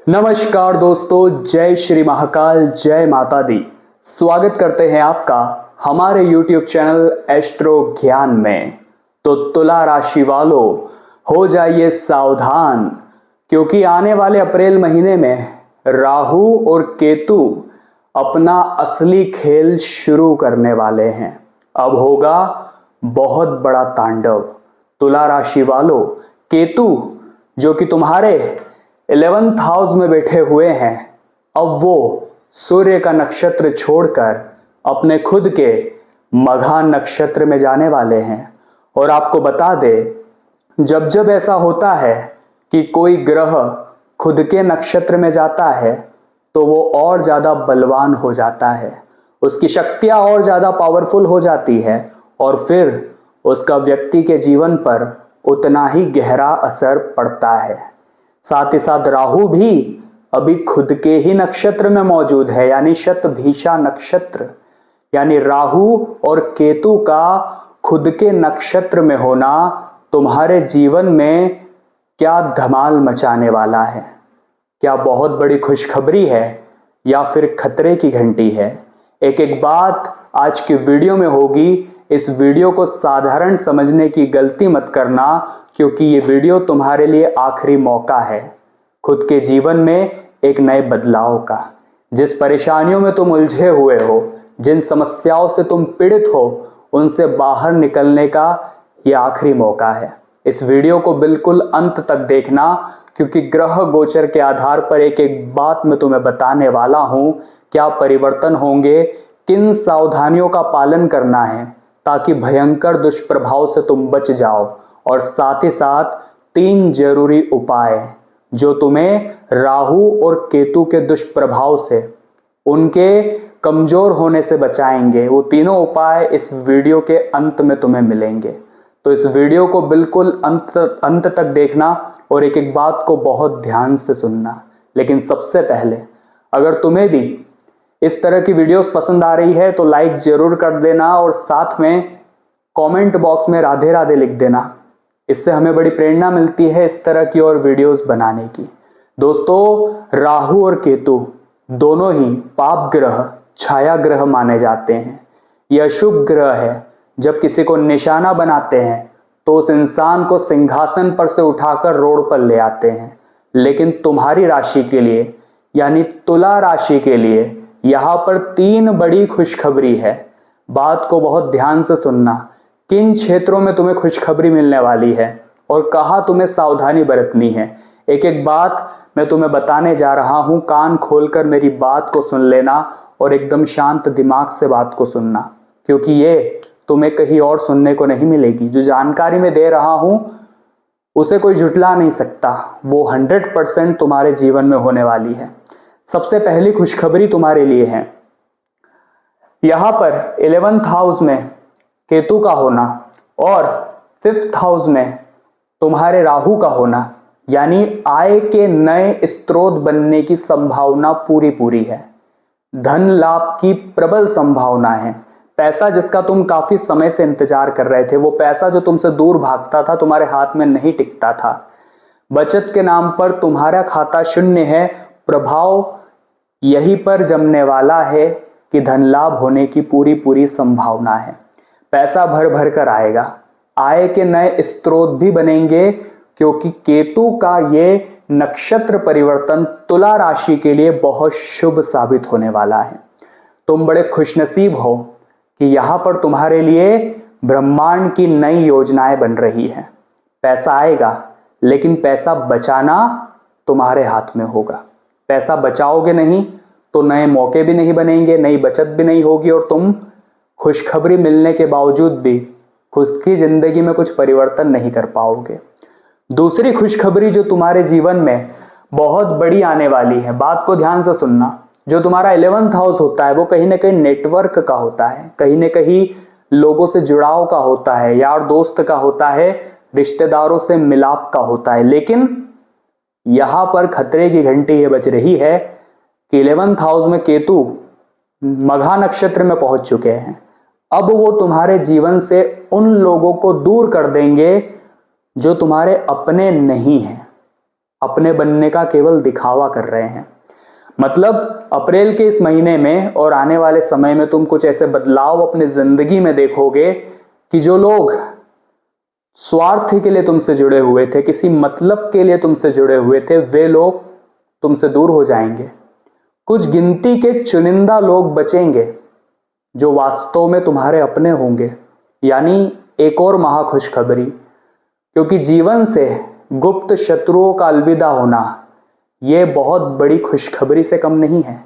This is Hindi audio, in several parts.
नमस्कार दोस्तों, जय श्री महाकाल, जय माता दी। स्वागत करते हैं आपका हमारे YouTube चैनल एस्ट्रो ज्ञान में। तो तुला राशि वालों, हो जाइए सावधान, क्योंकि आने वाले अप्रैल महीने में राहु और केतु अपना असली खेल शुरू करने वाले हैं। अब होगा बहुत बड़ा तांडव। तुला राशि वालों, केतु जो कि तुम्हारे 11th हाउस में बैठे हुए हैं, अब वो सूर्य का नक्षत्र छोड़कर अपने खुद के मघा नक्षत्र में जाने वाले हैं। और आपको बता दे, जब जब ऐसा होता है कि कोई ग्रह खुद के नक्षत्र में जाता है तो वो और ज्यादा बलवान हो जाता है, उसकी शक्तियां और ज्यादा पावरफुल हो जाती है और फिर उसका व्यक्ति के जीवन पर उतना ही गहरा असर पड़ता है। साथ ही साथ राहु भी अभी खुद के ही नक्षत्र में मौजूद है, यानी शतभिषा नक्षत्र। यानी राहु और केतु का खुद के नक्षत्र में होना तुम्हारे जीवन में क्या धमाल मचाने वाला है। क्या बहुत बड़ी खुशखबरी है या फिर खतरे की घंटी है? एक एक बात आज की वीडियो में होगी। इस वीडियो को साधारण समझने की गलती मत करना, क्योंकि ये वीडियो तुम्हारे लिए आखिरी मौका है खुद के जीवन में एक नए बदलाव का। जिस परेशानियों में तुम उलझे हुए हो, जिन समस्याओं से तुम पीड़ित हो, उनसे बाहर निकलने का ये आखिरी मौका है। इस वीडियो को बिल्कुल अंत तक देखना, क्योंकि ग्रह गोचर के आधार पर एक एक बात मैं तुम्हें बताने वाला हूं। क्या परिवर्तन होंगे, किन सावधानियों का पालन करना है ताकि भयंकर दुष्प्रभाव से तुम बच जाओ, और साथ ही साथ 3 जरूरी उपाय जो तुम्हें राहु और केतु के दुष्प्रभाव से, उनके कमजोर होने से बचाएंगे। वो तीनों उपाय इस वीडियो के अंत में तुम्हें मिलेंगे। तो इस वीडियो को बिल्कुल अंत तक देखना और एक एक बात को बहुत ध्यान से सुनना। लेकिन सबसे पहले, अगर तुम्हें भी इस तरह की वीडियोस पसंद आ रही है तो लाइक जरूर कर देना और साथ में कमेंट बॉक्स में राधे राधे लिख देना। इससे हमें बड़ी प्रेरणा मिलती है इस तरह की और वीडियोस बनाने की। दोस्तों, राहु और केतु दोनों ही पाप ग्रह, छाया ग्रह माने जाते हैं। यह अशुभ ग्रह है। जब किसी को निशाना बनाते हैं तो उस इंसान को सिंहासन पर से उठाकर रोड पर ले आते हैं। लेकिन तुम्हारी राशि के लिए, यानी तुला राशि के लिए, यहाँ पर 3 बड़ी खुशखबरी है। बात को बहुत ध्यान से सुनना। किन क्षेत्रों में तुम्हें खुशखबरी मिलने वाली है और कहाँ तुम्हें सावधानी बरतनी है, एक एक बात मैं तुम्हें बताने जा रहा हूं। कान खोलकर मेरी बात को सुन लेना और एकदम शांत दिमाग से बात को सुनना, क्योंकि ये तुम्हें कहीं और सुनने को नहीं मिलेगी। जो जानकारी मैं दे रहा हूं उसे कोई झुठला नहीं सकता। वो 100% तुम्हारे जीवन में होने वाली है। सबसे पहली खुशखबरी तुम्हारे लिए है, यहां पर 11th हाउस में केतु का होना और 5th हाउस में तुम्हारे राहु का होना, यानी आय के नए स्रोत बनने की संभावना पूरी है। धन लाभ की प्रबल संभावना है। पैसा जिसका तुम काफी समय से इंतजार कर रहे थे, वो पैसा जो तुमसे दूर भागता था, तुम्हारे हाथ में नहीं टिकता था। बचत के नाम पर तुम्हारा खाता शून्य है। प्रभाव यहीं पर जमने वाला है कि धन लाभ होने की पूरी संभावना है। पैसा भर भर कर आएगा। आय के नए स्रोत भी बनेंगे, क्योंकि केतु का ये नक्षत्र परिवर्तन तुला राशि के लिए बहुत शुभ साबित होने वाला है। तुम बड़े खुशनसीब हो कि यहाँ पर तुम्हारे लिए ब्रह्मांड की नई योजनाएं बन रही है। पैसा आएगा, लेकिन पैसा बचाना तुम्हारे हाथ में होगा। पैसा बचाओगे नहीं तो नए मौके भी नहीं बनेंगे, नई बचत भी नहीं होगी और तुम खुशखबरी मिलने के बावजूद भी खुद की जिंदगी में कुछ परिवर्तन नहीं कर पाओगे। दूसरी खुशखबरी जो तुम्हारे जीवन में बहुत बड़ी आने वाली है, बात को ध्यान से सुनना। जो तुम्हारा 11th हाउस होता है वो कहीं ना कहीं नेटवर्क का होता है, कहीं ना कहीं लोगों से जुड़ाव का होता है, यार दोस्त का होता है, रिश्तेदारों से मिलाप का होता है। लेकिन यहां पर खतरे की घंटी ये बज रही है कि 11th हाउस में केतु मघा नक्षत्र में पहुंच चुके हैं। अब वो तुम्हारे जीवन से उन लोगों को दूर कर देंगे जो तुम्हारे अपने नहीं हैं। अपने बनने का केवल दिखावा कर रहे हैं। मतलब अप्रैल के इस महीने में और आने वाले समय में तुम कुछ ऐसे बदलाव अपनी जिंदगी में देखोगे कि जो लोग स्वार्थ के लिए तुमसे जुड़े हुए थे, किसी मतलब के लिए तुमसे जुड़े हुए थे, वे लोग तुमसे दूर हो जाएंगे। कुछ गिनती के चुनिंदा लोग बचेंगे जो वास्तव में तुम्हारे अपने होंगे। यानी एक और महाखुशखबरी, क्योंकि जीवन से गुप्त शत्रुओं का अलविदा होना यह बहुत बड़ी खुशखबरी से कम नहीं है।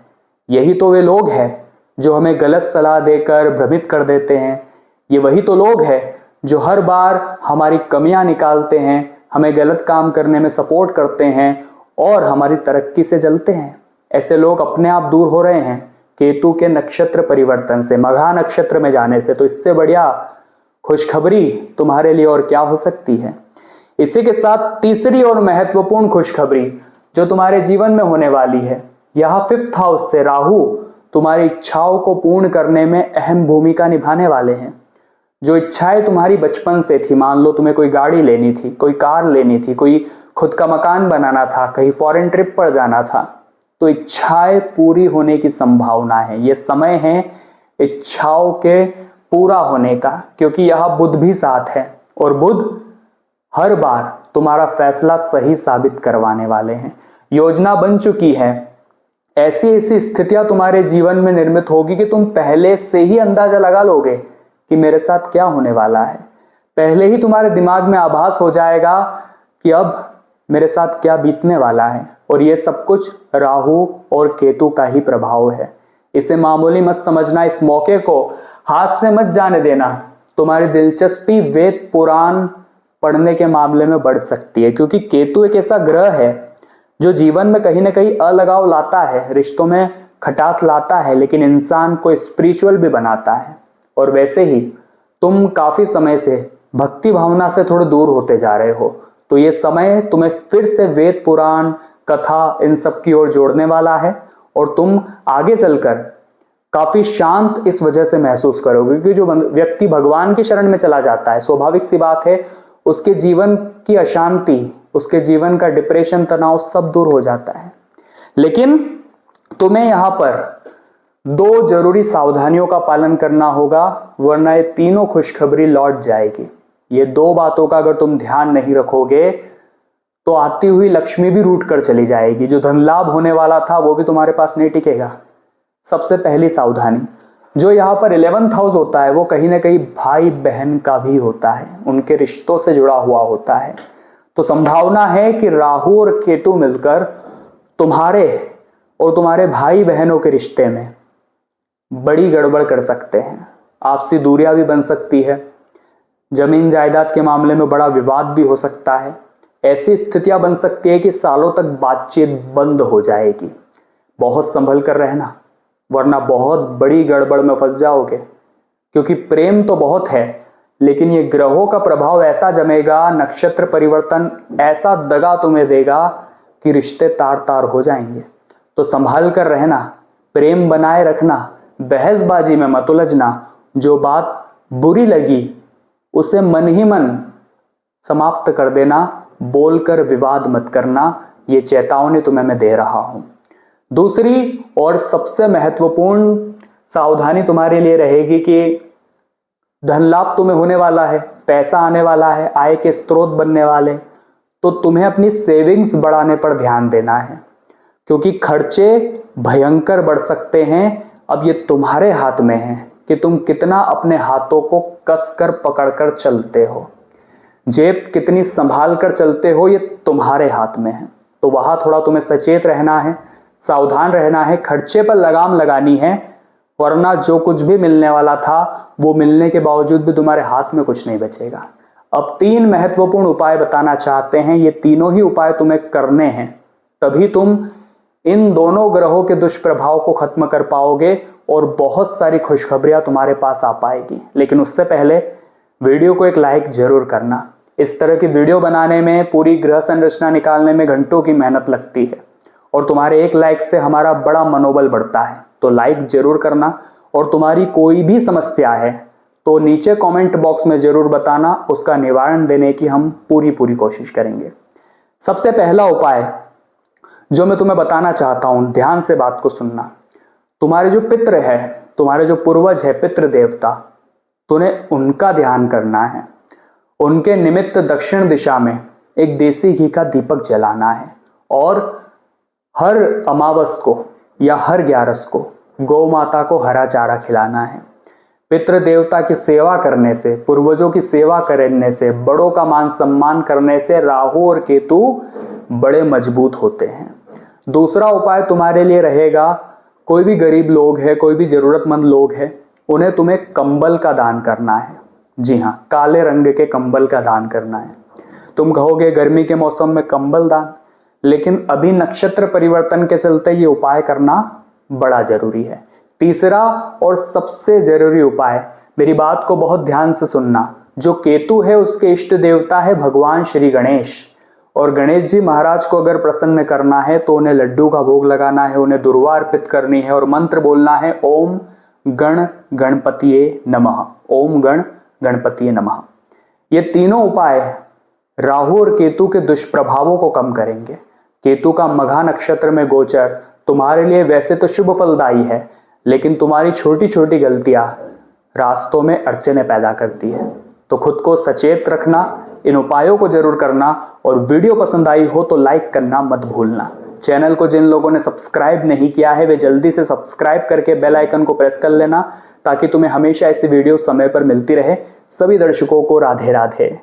यही तो वे लोग हैं जो हमें गलत सलाह देकर भ्रमित कर देते हैं। ये वही तो लोग हैं जो हर बार हमारी कमियां निकालते हैं, हमें गलत काम करने में सपोर्ट करते हैं और हमारी तरक्की से जलते हैं। ऐसे लोग अपने आप दूर हो रहे हैं केतु के नक्षत्र परिवर्तन से, मघा नक्षत्र में जाने से। तो इससे बढ़िया खुशखबरी तुम्हारे लिए और क्या हो सकती है। इसी के साथ तीसरी और महत्वपूर्ण खुशखबरी जो तुम्हारे जीवन में होने वाली है, यह 5th हाउस से राहु तुम्हारी इच्छाओं को पूर्ण करने में अहम भूमिका निभाने वाले हैं। जो इच्छाएं तुम्हारी बचपन से थी, मान लो तुम्हें कोई गाड़ी लेनी थी, कोई कार लेनी थी, कोई खुद का मकान बनाना था, कहीं फॉरेन ट्रिप पर जाना था, तो इच्छाएं पूरी होने की संभावना है। यह समय है इच्छाओं के पूरा होने का, क्योंकि यह बुध भी साथ है और बुध हर बार तुम्हारा फैसला सही साबित करवाने वाले हैं। योजना बन चुकी है, ऐसी ऐसी स्थितियां तुम्हारे जीवन में निर्मित होगी कि तुम पहले से ही अंदाजा लगा लोगे कि मेरे साथ क्या होने वाला है। पहले ही तुम्हारे दिमाग में आभास हो जाएगा कि अब मेरे साथ क्या बीतने वाला है। और ये सब कुछ राहु और केतु का ही प्रभाव है। इसे मामूली मत समझना, इस मौके को हाथ से मत जाने देना। तुम्हारी दिलचस्पी वेद पुराण पढ़ने के मामले में बढ़ सकती है, क्योंकि केतु एक ऐसा ग्रह है जो जीवन में कहीं ना कहीं अलगाव लाता है, रिश्तों में खटास लाता है, लेकिन इंसान को स्पिरिचुअल भी बनाता है। और वैसे ही तुम काफी समय से भक्ति भावना से थोड़े दूर होते जा रहे हो, तो ये समय तुम्हें फिर से वेद पुराण कथा इन सब की ओर जोड़ने वाला है और तुम आगे चलकर काफी शांत इस वजह से महसूस करोगे। क्योंकि जो व्यक्ति भगवान की शरण में चला जाता है, स्वाभाविक सी बात है, उसके जीवन की अशांति, उसके जीवन का डिप्रेशन, तनाव सब दूर हो जाता है। लेकिन तुम्हें यहां पर 2 जरूरी सावधानियों का पालन करना होगा, वरना ये तीनों खुशखबरी लौट जाएगी। ये 2 बातों का अगर तुम ध्यान नहीं रखोगे तो आती हुई लक्ष्मी भी रूठ कर चली जाएगी। जो धन लाभ होने वाला था वो भी तुम्हारे पास नहीं टिकेगा। सबसे पहली सावधानी, जो यहाँ पर 11th हाउस होता है वो कहीं ना कहीं भाई बहन का भी होता है, उनके रिश्तों से जुड़ा हुआ होता है। तो संभावना है कि राहु और केतु मिलकर तुम्हारे और तुम्हारे भाई बहनों के रिश्ते में बड़ी गड़बड़ कर सकते हैं। आपसी दूरियां भी बन सकती है, जमीन जायदाद के मामले में बड़ा विवाद भी हो सकता है। ऐसी स्थितियां बन सकती है कि सालों तक बातचीत बंद हो जाएगी। बहुत संभल कर रहना, वरना बहुत बड़ी गड़बड़ में फंस जाओगे। क्योंकि प्रेम तो बहुत है, लेकिन ये ग्रहों का प्रभाव ऐसा जमेगा, नक्षत्र परिवर्तन ऐसा दगा तुम्हें देगा कि रिश्ते तार तार हो जाएंगे। तो संभाल कर रहना, प्रेम बनाए रखना, बहसबाजी में मत उलझना। जो बात बुरी लगी उसे मन ही मन समाप्त कर देना, बोलकर विवाद मत करना। ये चेतावनी तुम्हें मैं दे रहा हूं। दूसरी और सबसे महत्वपूर्ण सावधानी तुम्हारे लिए रहेगी कि धन लाभ तुम्हें होने वाला है, पैसा आने वाला है, आय के स्रोत बनने वाले, तो तुम्हें अपनी सेविंग्स बढ़ाने पर ध्यान देना है, क्योंकि खर्चे भयंकर बढ़ सकते हैं। अब ये तुम्हारे हाथ में है कि तुम कितना अपने हाथों को कसकर पकड़कर चलते हो, जेब कितनी संभाल कर चलते हो, ये तुम्हारे हाथ में है। तो वहां थोड़ा तुम्हें सचेत रहना है, सावधान रहना है, खर्चे पर लगाम लगानी है, वरना जो कुछ भी मिलने वाला था वो मिलने के बावजूद भी तुम्हारे हाथ में कुछ नहीं बचेगा। अब 3 महत्वपूर्ण उपाय बताना चाहते हैं। ये तीनों ही उपाय तुम्हें करने हैं, तभी तुम इन दोनों ग्रहों के दुष्प्रभाव को खत्म कर पाओगे और बहुत सारी खुशखबरियां तुम्हारे पास आ पाएगी। लेकिन उससे पहले वीडियो को एक लाइक जरूर करना। इस तरह की वीडियो बनाने में, पूरी ग्रह संरचना निकालने में घंटों की मेहनत लगती है और तुम्हारे एक लाइक से हमारा बड़ा मनोबल बढ़ता है। तो लाइक जरूर करना, और तुम्हारी कोई भी समस्या है तो नीचे कमेंट बॉक्स में जरूर बताना, उसका निवारण देने की हम पूरी कोशिश करेंगे। सबसे पहला उपाय जो मैं तुम्हें बताना चाहता हूं, ध्यान से बात को सुनना। तुम्हारे जो पितृ है, तुम्हारे जो पूर्वज है, पितृ देवता, तूने उनका ध्यान करना है। उनके निमित्त दक्षिण दिशा में एक देसी घी का दीपक जलाना है और हर अमावस को या हर 11 को गौ माता को हरा चारा खिलाना है। पितृ देवता की सेवा करने से, पूर्वजों की सेवा करने से, बड़ों का मान सम्मान करने से राहु और केतु बड़े मजबूत होते हैं। दूसरा उपाय तुम्हारे लिए रहेगा, कोई भी गरीब लोग है, कोई भी जरूरतमंद लोग है, उन्हें तुम्हें कंबल का दान करना है। जी हाँ, काले रंग के कंबल का दान करना है। तुम कहोगे गर्मी के मौसम में कंबल दान, लेकिन अभी नक्षत्र परिवर्तन के चलते ये उपाय करना बड़ा जरूरी है। तीसरा और सबसे जरूरी उपाय, मेरी बात को बहुत ध्यान से सुनना, जो केतु है उसके इष्ट देवता है भगवान श्री गणेश, और गणेश जी महाराज को अगर प्रसन्न करना है तो उन्हें लड्डू का भोग लगाना है, उन्हें दुर्वा अर्पित करनी है और मंत्र बोलना है, ओम गण गणपतिये नमः, ओम गण गणपतिये नमः। ये तीनों उपाय राहु और केतु के दुष्प्रभावों को कम करेंगे। केतु का मघा नक्षत्र में गोचर तुम्हारे लिए वैसे तो शुभ फलदायी है, लेकिन तुम्हारी छोटी छोटी गलतियां रास्तों में अड़चने पैदा करती है। तो खुद को सचेत रखना, इन उपायों को जरूर करना, और वीडियो पसंद आई हो तो लाइक करना मत भूलना। चैनल को जिन लोगों ने सब्सक्राइब नहीं किया है वे जल्दी से सब्सक्राइब करके बेल आइकन को प्रेस कर लेना, ताकि तुम्हें हमेशा ऐसी वीडियो समय पर मिलती रहे। सभी दर्शकों को राधे राधे।